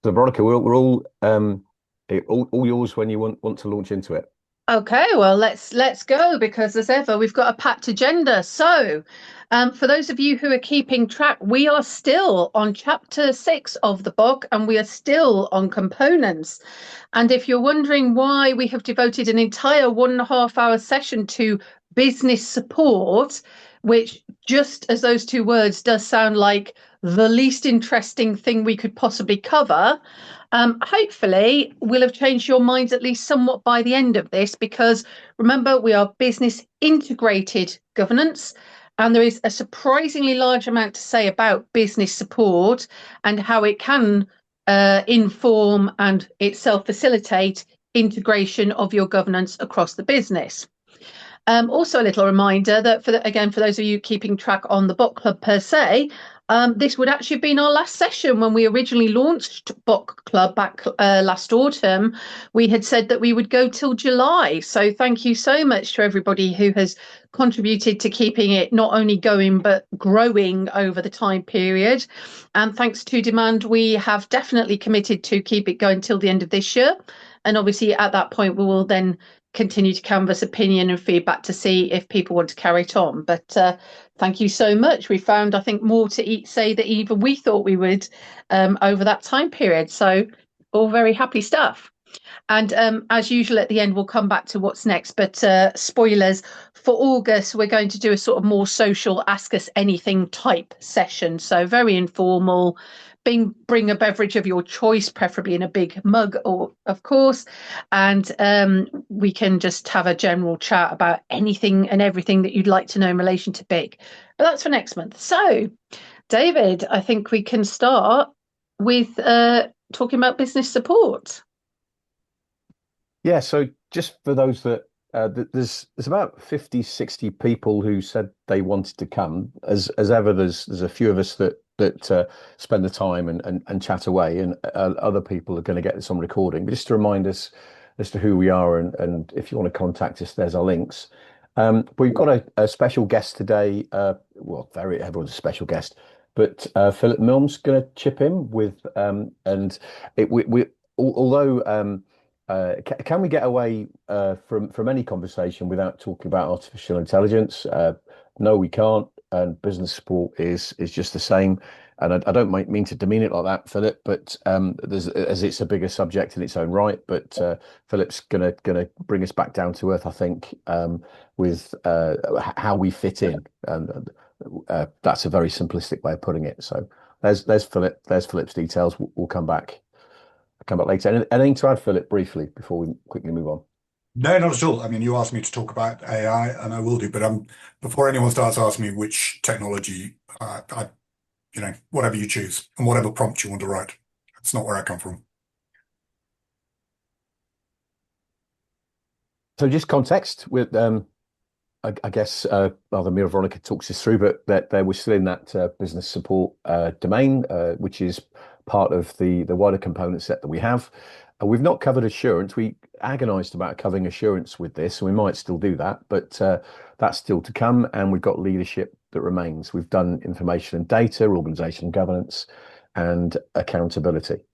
So Veronica, we're all yours when you want to launch into it. Okay, well, let's go because as ever, we've got a packed agenda. So, for those of you who are keeping track, we are still on chapter 6 of the book and we are still on components. And if you're wondering why we have devoted an entire 1.5 hour session to business support, which just as those two words does sound like the least interesting thing we could possibly cover, hopefully, we'll have changed your minds at least somewhat by the end of this, because remember, we are business integrated governance, and there is a surprisingly large amount to say about business support and how it can inform and itself facilitate integration of your governance across the business. Also, a little reminder that for those of you keeping track on the book club per se, this would actually have been our last session when we originally launched Book Club back last autumn. We had said that we would go till July. So thank you so much to everybody who has contributed to keeping it not only going but growing over the time period. And thanks to demand, we have definitely committed to keep it going till the end of this year. And obviously, at that point, we will then continue to canvass opinion and feedback to see if people want to carry it on. But thank you so much. We found, I think, more to say that even we thought we would over that time period. So all very happy stuff. And as usual, at the end, we'll come back to what's next. But spoilers for August, we're going to do a sort of more social, ask us anything type session. So very informal. Bring a beverage of your choice, preferably in a big mug, or of course, and we can just have a general chat about anything and everything that you'd like to know in relation to big. But that's for next month. So, David, I think we can start with talking about business support. Yeah, so just for those that there's about 50, 60 people who said they wanted to come. As ever, there's a few of us that spend the time and chat away, and other people are going to get this on recording. But just to remind us as to who we are, and if you want to contact us, there's our links. We've got a special guest today. Well, everyone's a special guest, but Philip Milne's going to chip in with and it we although can we get away from any conversation without talking about artificial intelligence? No, we can't. And business support is just the same. And I don't mean to demean it like that, Philip, but as it's a bigger subject in its own right. But Philip's gonna bring us back down to earth, I think, with how we fit in, and that's a very simplistic way of putting it. So there's Philip. There's Philip's details. We'll come back. Come back later. Anything to add, Philip, briefly before we quickly move on? No, not at all. I mean, you asked me to talk about AI, and I will do. But before anyone starts asking me which technology, whatever you choose and whatever prompt you want to write, that's not where I come from. So just context with I guess rather Mira Veronica talks us through, but that we're still in that business support domain, which is part of the wider component set that we have. We've not covered assurance. We agonized about covering assurance with this, and we might still do that, but that's still to come. And we've got leadership that remains. We've done information and data, organization governance, and accountability.